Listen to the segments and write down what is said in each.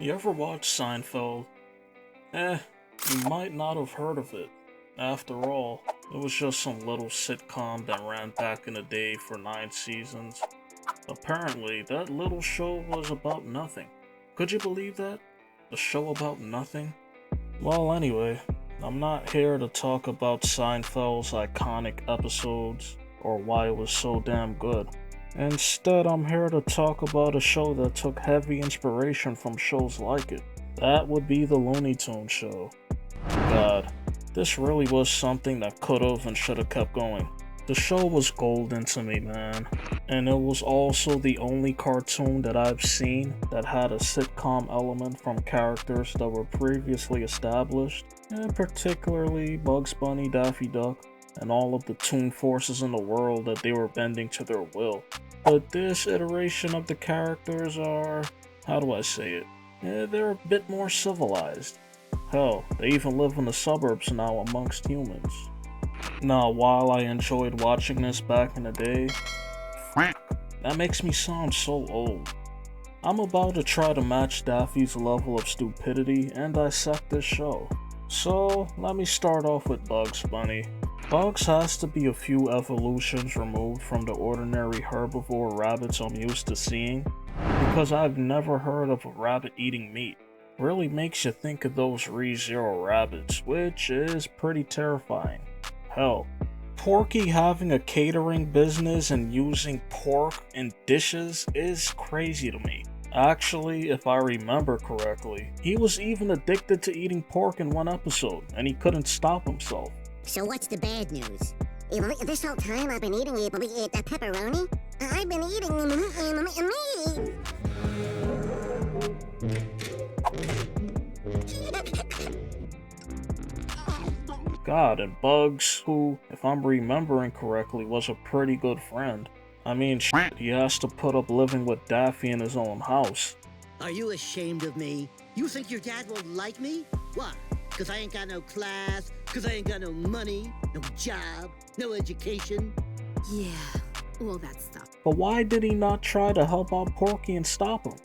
You ever watch Seinfeld? You might not have heard of it. After all, it was just some little sitcom that ran back in the day for 9 seasons. Apparently, that little show was about nothing. Could you believe that? A show about nothing? Well, anyway, I'm not here to talk about Seinfeld's iconic episodes or why it was so damn good. Instead, I'm here to talk about a show that took heavy inspiration from shows like it. That would be the Looney Tunes show. God, this really was something that could've and should've kept going. The show was golden to me, man. And it was also the only cartoon that I've seen that had a sitcom element from characters that were previously established, and particularly Bugs Bunny, Daffy Duck, and all of the Toon Forces in the world that they were bending to their will. But this iteration of the characters are, how do I say it? They're a bit more civilized. Hell, they even live in the suburbs now amongst humans. Now, while I enjoyed watching this back in the day, that makes me sound so old. I'm about to try to match Daffy's level of stupidity and dissect this show. So, let me start off with Bugs Bunny. Bugs has to be a few evolutions removed from the ordinary herbivore rabbits I'm used to seeing, because I've never heard of a rabbit eating meat. Really makes you think of those ReZero rabbits, which is pretty terrifying. Hell, Porky having a catering business and using pork in dishes is crazy to me. Actually, if I remember correctly, he was even addicted to eating pork in one episode, and he couldn't stop himself. So what's the bad news? This whole time I've been eating the pepperoni? I've been eating meat! God, and Bugs, who, if I'm remembering correctly, was a pretty good friend. I mean, he has to put up living with Daffy in his own house. Are you ashamed of me? You think your dad won't like me? What? Cause I ain't got no class? Cause I ain't got no money? No job? No education? Yeah, all that stuff. But why did he not try to help out Porky and stop him?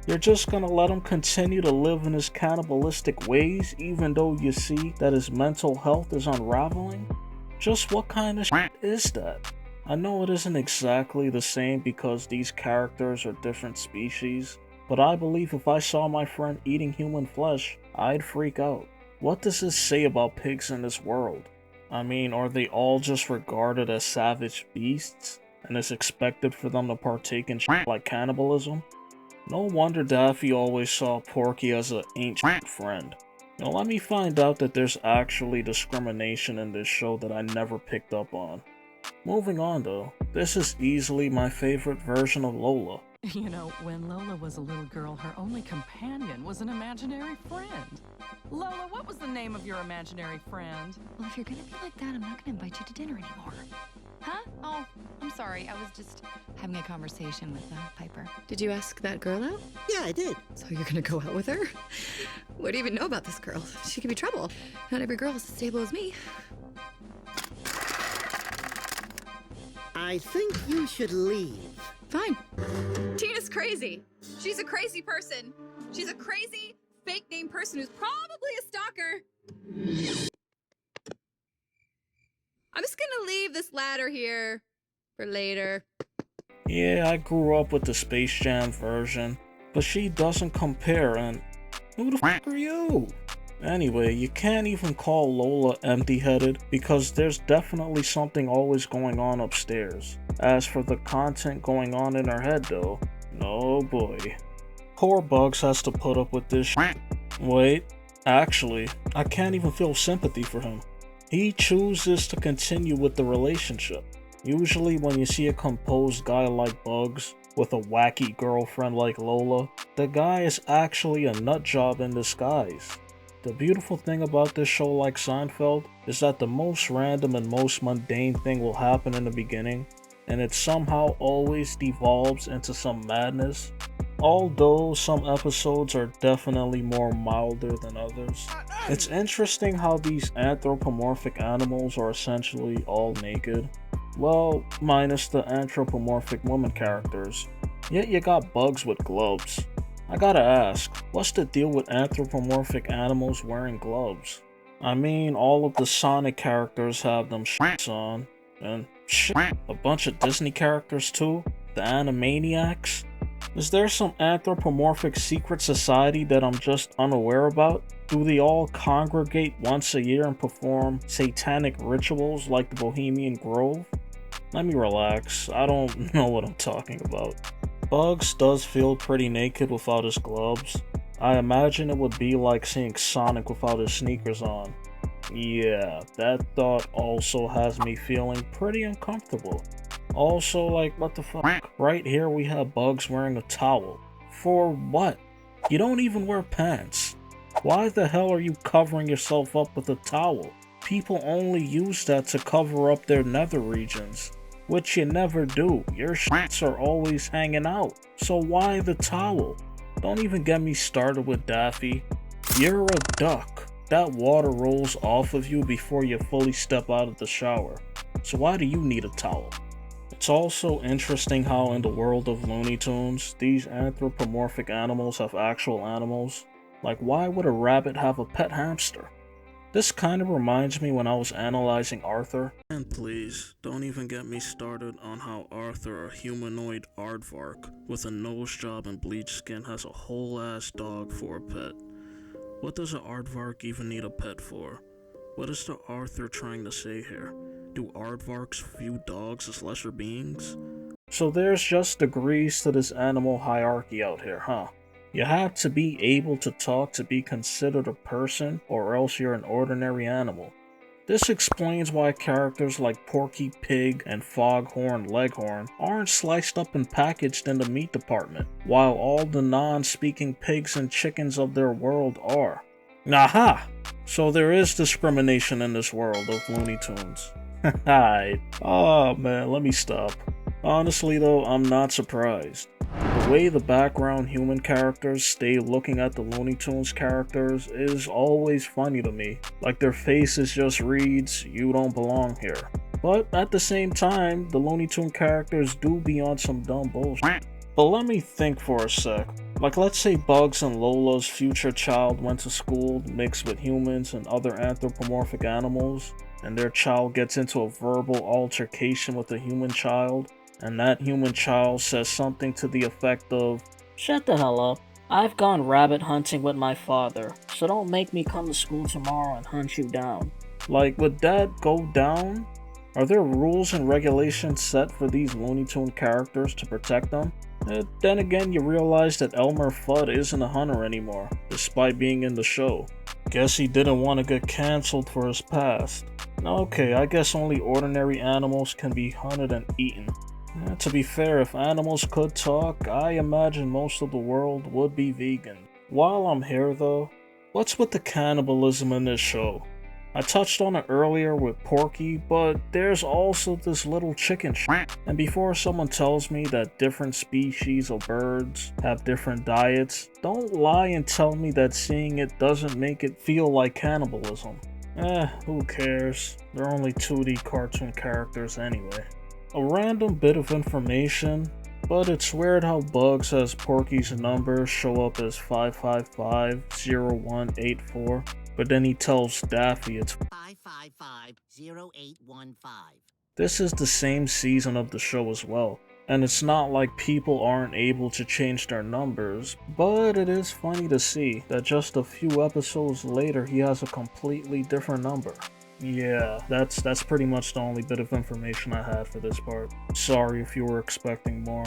You're just gonna let him continue to live in his cannibalistic ways even though you see that his mental health is unraveling? Just what kind of shit is that? I know it isn't exactly the same because these characters are different species, but I believe if I saw my friend eating human flesh, I'd freak out. What does this say about pigs in this world? I mean, are they all just regarded as savage beasts, and it's expected for them to partake in shit like cannibalism? No wonder Daffy always saw Porky as an ancient friend. Now let me find out that there's actually discrimination in this show that I never picked up on. Moving on though, this is easily my favorite version of Lola. You know, when Lola was a little girl, her only companion was an imaginary friend. Lola, what was the name of your imaginary friend? Well, if you're gonna be like that, I'm not gonna invite you to dinner anymore. Huh? Oh, I'm sorry. I was just having a conversation with Piper. Did you ask that girl out? Yeah, I did. So you're gonna go out with her? What do you even know about this girl? She could be trouble. Not every girl is as stable as me. I think you should leave. Fine. Tina's crazy. She's a crazy person. She's a crazy, fake name person who's probably a stalker. I'm just gonna leave this ladder here for later. Yeah, I grew up with the Space Jam version, but she doesn't compare, and who the f are you? Anyway, you can't even call Lola empty-headed because there's definitely something always going on upstairs. As for the content going on in her head though, no boy. Poor Bugs has to put up with this shit. Wait, actually, I can't even feel sympathy for him. He chooses to continue with the relationship. Usually when you see a composed guy like Bugs with a wacky girlfriend like Lola, the guy is actually a nutjob in disguise. The beautiful thing about this show like Seinfeld is that the most random and most mundane thing will happen in the beginning, and it somehow always devolves into some madness. Although some episodes are definitely more milder than others. It's interesting how these anthropomorphic animals are essentially all naked. Well, minus the anthropomorphic woman characters. Yet you got Bugs with gloves. I gotta ask, what's the deal with anthropomorphic animals wearing gloves? I mean, all of the Sonic characters have them shits on, and shit, a bunch of Disney characters too, the Animaniacs. Is there some anthropomorphic secret society that I'm just unaware about? Do they all congregate once a year and perform satanic rituals like the Bohemian Grove? Let me relax, I don't know what I'm talking about. Bugs does feel pretty naked without his gloves. I imagine it would be like seeing Sonic without his sneakers on. Yeah, that thought also has me feeling pretty uncomfortable. Also, like, what the fuck? Right here we have Bugs wearing a towel. For what? You don't even wear pants. Why the hell are you covering yourself up with a towel? People only use that to cover up their nether regions, which you never do. Your shits are always hanging out. So why the towel? Don't even get me started with Daffy. You're a duck. That water rolls off of you before you fully step out of the shower. So why do you need a towel? It's also interesting how in the world of Looney Tunes, these anthropomorphic animals have actual animals. Like, why would a rabbit have a pet hamster? This kind of reminds me when I was analyzing Arthur. And please, don't even get me started on how Arthur, a humanoid aardvark with a nose job and bleached skin, has a whole ass dog for a pet. What does an aardvark even need a pet for? What is the Arthur trying to say here? Do aardvarks view dogs as lesser beings? So there's just degrees to this animal hierarchy out here, huh? You have to be able to talk to be considered a person, or else you're an ordinary animal. This explains why characters like Porky Pig and Foghorn Leghorn aren't sliced up and packaged in the meat department, while all the non-speaking pigs and chickens of their world are. Aha! So there is discrimination in this world of Looney Tunes. Hi. Oh man, let me stop. Honestly though, I'm not surprised. The way the background human characters stay looking at the Looney Tunes characters is always funny to me. Like their faces just reads, "You don't belong here." But at the same time, the Looney Tune characters do be on some dumb bullshit. But let me think for a sec. Like, let's say Bugs and Lola's future child went to school mixed with humans and other anthropomorphic animals, and their child gets into a verbal altercation with a human child, and that human child says something to the effect of, "Shut the hell up. I've gone rabbit hunting with my father, so don't make me come to school tomorrow and hunt you down." Like, would that go down? Are there rules and regulations set for these Looney Tune characters to protect them? Then again, you realize that Elmer Fudd isn't a hunter anymore, despite being in the show. Guess he didn't want to get cancelled for his past. Okay, I guess only ordinary animals can be hunted and eaten. To be fair, if animals could talk, I imagine most of the world would be vegan. While I'm here though, what's with the cannibalism in this show? I touched on it earlier with Porky, but there's also this little chicken shit. And before someone tells me that different species of birds have different diets, don't lie and tell me that seeing it doesn't make it feel like cannibalism. Who cares? They're only 2D cartoon characters anyway. A random bit of information, but it's weird how Bugs has Porky's number show up as 555-0184. But then he tells Daffy it's 555-0815. This is the same season of the show as well, and it's not like people aren't able to change their numbers, but it is funny to see that just a few episodes later he has a completely different number. Yeah, that's pretty much the only bit of information I had for this part. Sorry if you were expecting more.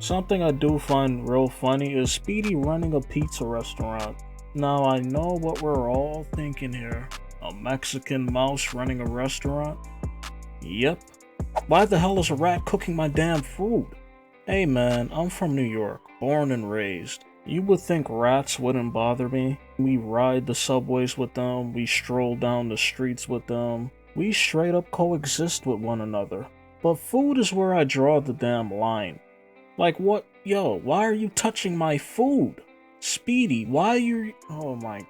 Something I do find real funny is Speedy running a pizza restaurant. Now I know what we're all thinking here. A Mexican mouse running a restaurant? Yep. Why the hell is a rat cooking my damn food? Hey man, I'm from New York, born and raised. You would think rats wouldn't bother me. We ride the subways with them, we stroll down the streets with them. We straight up coexist with one another. But food is where I draw the damn line. Like what? Yo, why are you touching my food? Speedy, why are you... Oh my...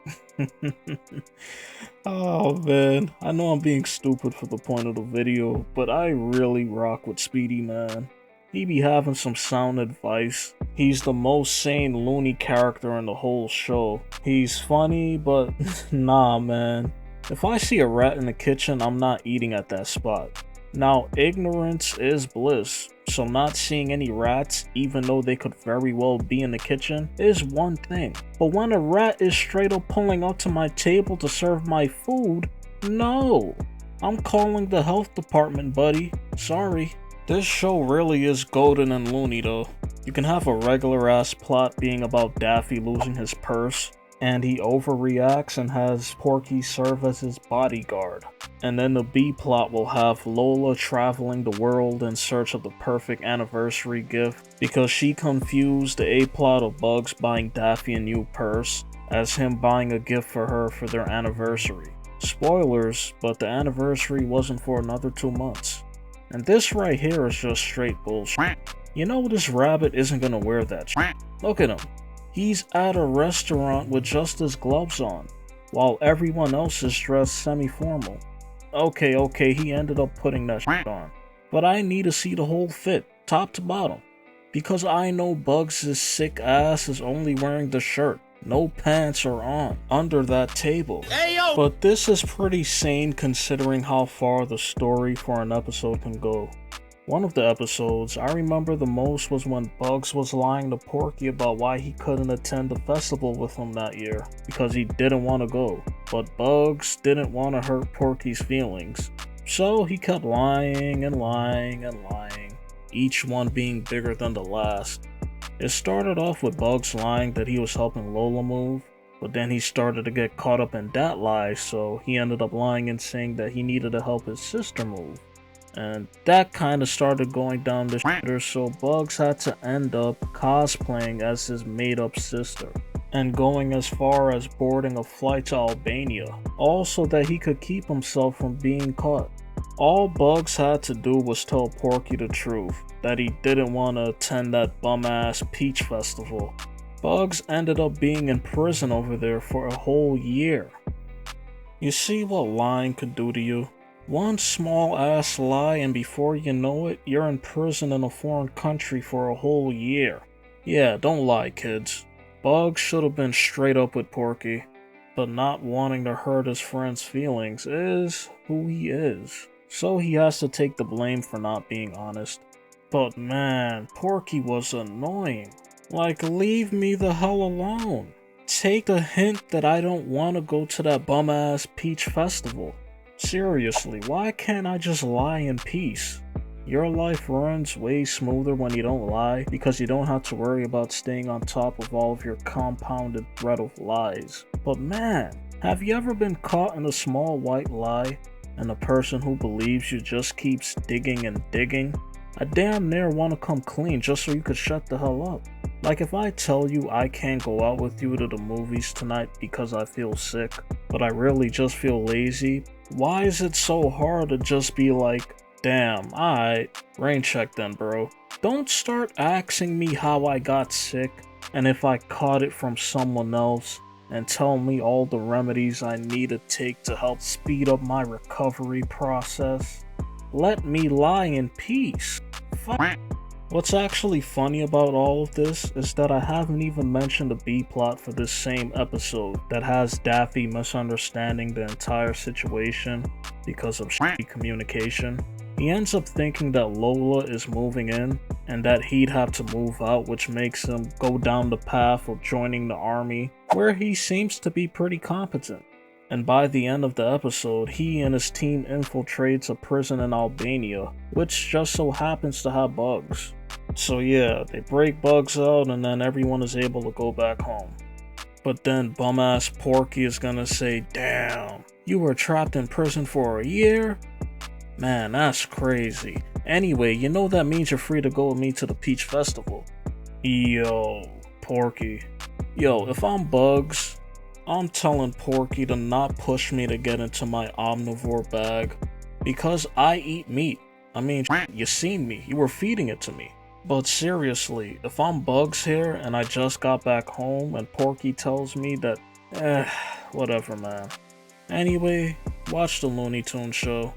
Oh man, I know I'm being stupid for the point of the video, but I really rock with Speedy, man. He be having some sound advice. He's the most sane Looney character in the whole show. He's funny, but nah, man. If I see a rat in the kitchen, I'm not eating at that spot. Now, ignorance is bliss, so not seeing any rats, even though they could very well be in the kitchen, is one thing. But when a rat is straight up pulling up to my table to serve my food, no. I'm calling the health department, buddy. Sorry. This show really is golden and Looney though. You can have a regular ass plot being about Daffy losing his purse, and he overreacts and has Porky serve as his bodyguard. And then the B plot will have Lola traveling the world in search of the perfect anniversary gift because she confused the A plot of Bugs buying Daffy a new purse as him buying a gift for her for their anniversary. Spoilers, but the anniversary wasn't for another 2 months. And this right here is just straight bullshit. You know this rabbit isn't gonna wear that shit. Look at him. He's at a restaurant with just his gloves on, while everyone else is dressed semi-formal. Okay, he ended up putting that shit on. But I need to see the whole fit, top to bottom. Because I know Bugs' sick ass is only wearing the shirt. No pants are on, under that table. But this is pretty sane considering how far the story for an episode can go. One of the episodes I remember the most was when Bugs was lying to Porky about why he couldn't attend the festival with him that year, because he didn't want to go. But Bugs didn't want to hurt Porky's feelings, so he kept lying and lying and lying, each one being bigger than the last. It started off with Bugs lying that he was helping Lola move, but then he started to get caught up in that lie, so he ended up lying and saying that he needed to help his sister move. And that kinda started going down the shitter, so Bugs had to end up cosplaying as his made-up sister, and going as far as boarding a flight to Albania, all so that he could keep himself from being caught. All Bugs had to do was tell Porky the truth, that he didn't want to attend that bum-ass Peach Festival. Bugs ended up being in prison over there for a whole year. You see what lying could do to you? One small ass lie and before you know it, you're in prison in a foreign country for a whole year. Yeah, don't lie, kids. Bugs should have been straight up with Porky, but not wanting to hurt his friend's feelings is who he is. So he has to take the blame for not being honest. But man, Porky was annoying. Like, leave me the hell alone. Take the hint that I don't want to go to that bum-ass Peach Festival. Seriously, why can't I just lie in peace? Your life runs way smoother when you don't lie because you don't have to worry about staying on top of all of your compounded thread of lies. But man, have you ever been caught in a small white lie and the person who believes you just keeps digging and digging? I damn near want to come clean just so you could shut the hell up. Like if I tell you I can't go out with you to the movies tonight because I feel sick, but I really just feel lazy, why is it so hard to just be like, damn, alright, rain check then bro. Don't start asking me how I got sick and if I caught it from someone else, and tell me all the remedies I need to take to help speed up my recovery process. Let me lie in peace. Fuck. What's actually funny about all of this is that I haven't even mentioned the B-plot for this same episode that has Daffy misunderstanding the entire situation because of shitty communication. He ends up thinking that Lola is moving in and that he'd have to move out, which makes him go down the path of joining the army, where he seems to be pretty competent. And by the end of the episode, he and his team infiltrates a prison in Albania, which just so happens to have Bugs. So yeah, they break Bugs out and then everyone is able to go back home. But then bum-ass Porky is gonna say, damn, you were trapped in prison for a year? Man, that's crazy. Anyway, you know that means you're free to go with me to the Peach Festival. Yo, Porky. Yo, if I'm Bugs, I'm telling Porky to not push me to get into my omnivore bag, because I eat meat. I mean, you seen me, you were feeding it to me. But seriously, if I'm Bugs here and I just got back home and Porky tells me that, whatever man. Anyway, watch the Looney Tunes show.